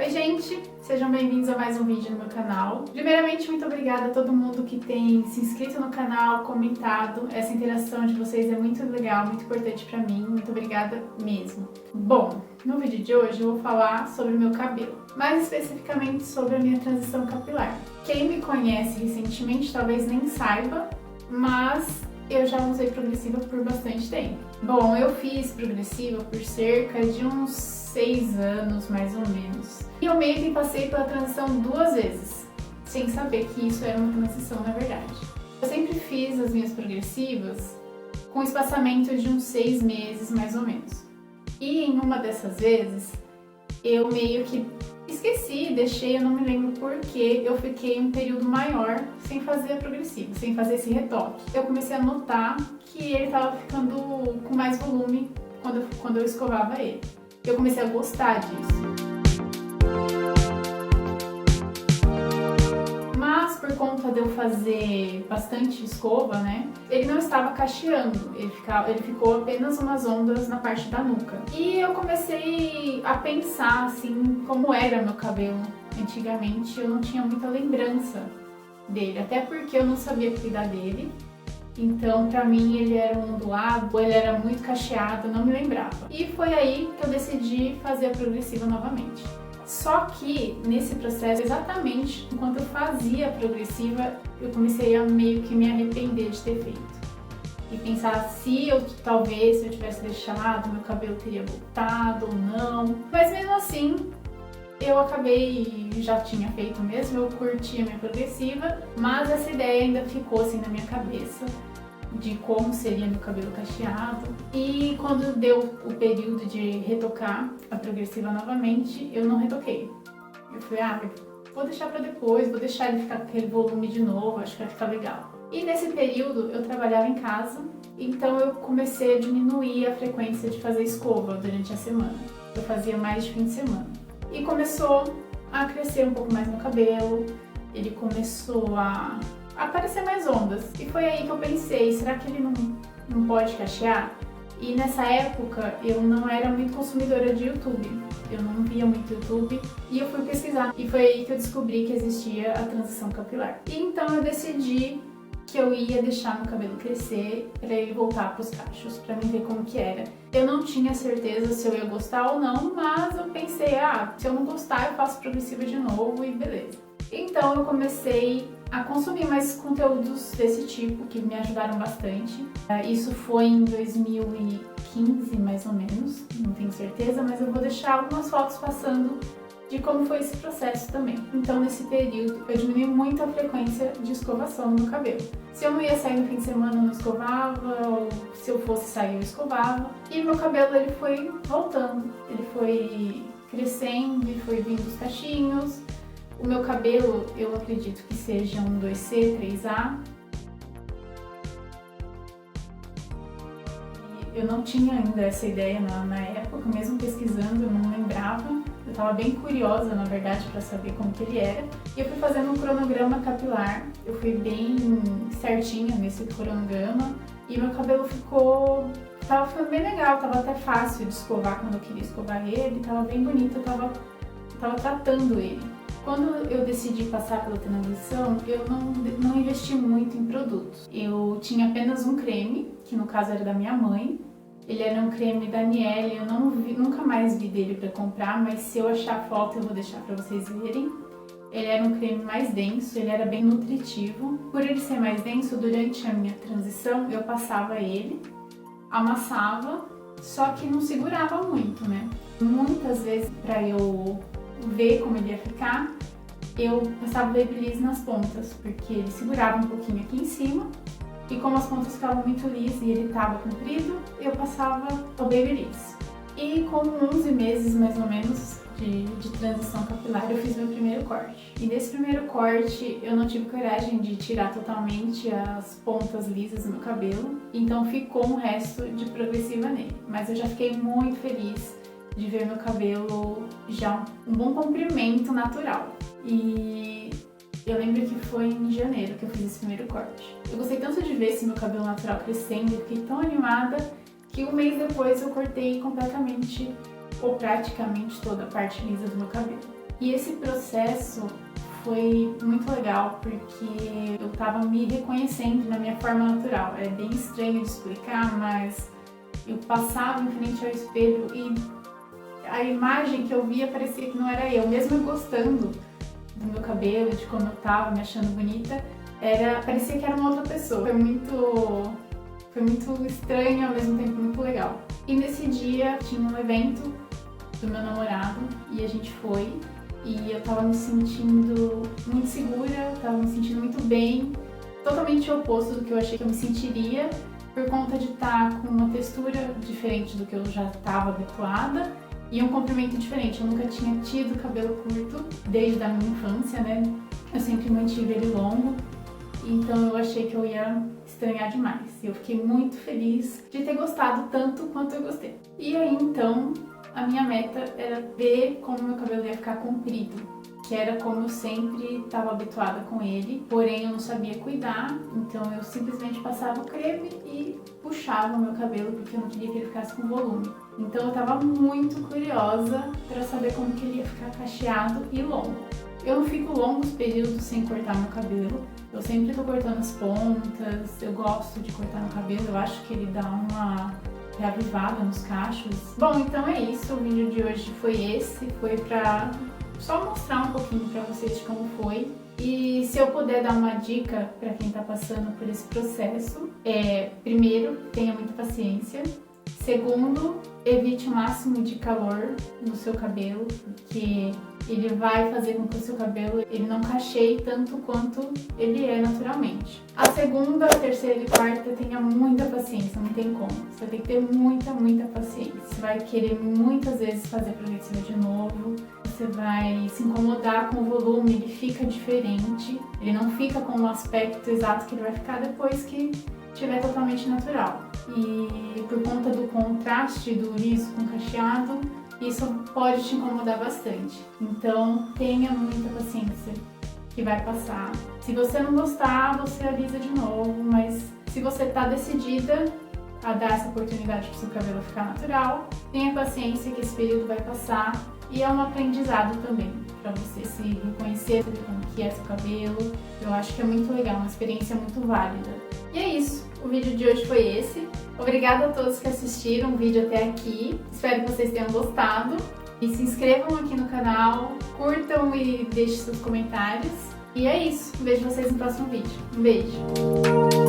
Oi gente, sejam bem-vindos a mais um vídeo no meu canal. Primeiramente, muito obrigada a todo mundo que tem se inscrito no canal, comentado. Essa interação de vocês é muito legal, muito importante pra mim. Muito obrigada mesmo. Bom, no vídeo de hoje eu vou falar sobre o meu cabelo, mais especificamente sobre a minha transição capilar. Quem me conhece recentemente talvez nem saiba, mas eu já usei progressiva por bastante tempo. Bom, eu fiz progressiva por cerca de uns 6 anos, mais ou menos. E eu meio que passei pela transição 2 vezes, sem saber que isso era uma transição na verdade. Eu sempre fiz as minhas progressivas com espaçamento de uns 6 meses, mais ou menos. E em uma dessas vezes, eu meio que esqueci, deixei, eu não me lembro porque eu fiquei um período maior sem fazer a progressiva, sem fazer esse retoque. Eu comecei a notar que ele estava ficando com mais volume quando eu escovava ele. Eu comecei a gostar disso. Mas por conta de eu fazer bastante escova, né, ele não estava cacheando, ele ficou apenas umas ondas na parte da nuca. E eu comecei a pensar assim, como era meu cabelo antigamente, eu não tinha muita lembrança dele, até porque eu não sabia cuidar dele. Então, pra mim, ele era um ondulado, ele era muito cacheado, eu não me lembrava. E foi aí que eu decidi fazer a progressiva novamente. Só que, nesse processo, exatamente enquanto eu fazia a progressiva, eu comecei a meio que me arrepender de ter feito. E pensar se eu tivesse deixado, meu cabelo teria voltado ou não. Mas mesmo assim, eu acabei, já tinha feito mesmo, eu curti a minha progressiva, mas essa ideia ainda ficou assim na minha cabeça de como seria meu cabelo cacheado. E quando deu o período de retocar a progressiva novamente, eu não retoquei. Eu falei, vou deixar pra depois, vou deixar ele ficar com aquele volume de novo, acho que vai ficar legal. E nesse período eu trabalhava em casa, então eu comecei a diminuir a frequência de fazer escova durante a semana. Eu fazia mais de fim de semana. E começou a crescer um pouco mais meu cabelo, ele começou a aparecer mais ondas. E foi aí que eu pensei, será que ele não pode cachear? E nessa época eu não era muito consumidora de YouTube, eu não via muito YouTube e eu fui pesquisar. E foi aí que eu descobri que existia a transição capilar. E então eu decidi que eu ia deixar meu cabelo crescer para ele voltar para os cachos, para mim ver como que era. Eu não tinha certeza se eu ia gostar ou não, mas eu pensei, se eu não gostar eu faço progressiva de novo e beleza. Então eu comecei a consumir mais conteúdos desse tipo, que me ajudaram bastante. Isso foi em 2015, mais ou menos, não tenho certeza, mas eu vou deixar algumas fotos passando de como foi esse processo também. Então, nesse período, eu diminui muito a frequência de escovação no meu cabelo. Se eu não ia sair no fim de semana, eu não escovava, ou se eu fosse sair, eu escovava. E meu cabelo, ele foi voltando, ele foi crescendo e foi vindo os cachinhos. O meu cabelo, eu acredito que seja um 2C, 3A. Eu não tinha ainda essa ideia na época, mesmo pesquisando, eu não lembrava. Eu estava bem curiosa, na verdade, para saber como que ele era. E eu fui fazendo um cronograma capilar, eu fui bem certinha nesse cronograma. E meu cabelo tava ficando bem legal, tava até fácil de escovar quando eu queria escovar ele, tava bem bonito, eu tava tratando ele. Quando eu decidi passar pela transição, eu não investi muito em produtos. Eu tinha apenas um creme, que no caso era da minha mãe. Ele era um creme da Niele, eu nunca mais vi dele para comprar, mas se eu achar foto eu vou deixar para vocês verem. Ele era um creme mais denso, ele era bem nutritivo. Por ele ser mais denso, durante a minha transição eu passava ele, amassava, só que não segurava muito, né? Muitas vezes, para eu ver como ele ia ficar, eu passava o Babyliss nas pontas, porque ele segurava um pouquinho aqui em cima, e como as pontas ficavam muito lisas e ele estava comprido, eu passava o Babyliss. E com 11 meses mais ou menos de transição capilar, eu fiz meu primeiro corte. E nesse primeiro corte eu não tive coragem de tirar totalmente as pontas lisas do meu cabelo, então ficou um resto de progressiva nele. Mas eu já fiquei muito feliz de ver meu cabelo já um bom comprimento natural. E eu lembro que foi em janeiro que eu fiz esse primeiro corte. Eu gostei tanto de ver esse meu cabelo natural crescendo, eu fiquei tão animada que um mês depois eu cortei completamente ou praticamente toda a parte lisa do meu cabelo. E esse processo foi muito legal porque eu tava me reconhecendo na minha forma natural. É bem estranho de explicar, mas eu passava em frente ao espelho e a imagem que eu via parecia que não era eu. Mesmo eu gostando do meu cabelo, de como eu tava, me achando bonita, parecia que era uma outra pessoa. Foi muito estranho e ao mesmo tempo muito legal. E nesse dia tinha um evento do meu namorado e a gente foi. E eu tava me sentindo muito segura, tava me sentindo muito bem, totalmente o oposto do que eu achei que eu me sentiria, por conta de estar com uma textura diferente do que eu já estava habituada e um comprimento diferente. Eu nunca tinha tido cabelo curto desde a minha infância, né? Eu sempre mantive ele longo, então eu achei que eu ia estranhar demais. E eu fiquei muito feliz de ter gostado tanto quanto eu gostei. E aí então, a minha meta era ver como meu cabelo ia ficar comprido, que era como eu sempre estava habituada com ele, porém eu não sabia cuidar, então eu simplesmente passava o creme e puxava o meu cabelo porque eu não queria que ele ficasse com volume. Então eu estava muito curiosa para saber como que ele ia ficar cacheado e longo. Eu não fico longos períodos sem cortar meu cabelo, eu sempre tô cortando as pontas, eu gosto de cortar meu cabelo, eu acho que ele dá uma reavivada nos cachos. Bom, então é isso, o vídeo de hoje foi pra só mostrar um pouquinho pra vocês de como foi. E se eu puder dar uma dica pra quem tá passando por esse processo, primeiro, tenha muita paciência. Segundo, evite o máximo de calor no seu cabelo, porque ele vai fazer com que o seu cabelo ele não cacheie tanto quanto ele é naturalmente. A segunda, terceira e quarta, tenha muita paciência, não tem como. Você tem que ter muita paciência. Você vai querer muitas vezes fazer progressiva de novo, você vai se incomodar com o volume, ele fica diferente, ele não fica com o aspecto exato que ele vai ficar depois que estiver totalmente natural. E por conta do contraste do liso com cacheado, isso pode te incomodar bastante. Então tenha muita paciência que vai passar. Se você não gostar, você alisa de novo, mas se você está decidida a dar essa oportunidade para o seu cabelo ficar natural, tenha paciência que esse período vai passar e é um aprendizado também para você se reconhecer, saber como que é seu cabelo. Eu acho que é muito legal, uma experiência muito válida. E é isso, o vídeo de hoje foi esse. Obrigada a todos que assistiram o vídeo até aqui, espero que vocês tenham gostado. E se inscrevam aqui no canal, curtam e deixem seus comentários. E é isso, vejo vocês no próximo vídeo. Um beijo!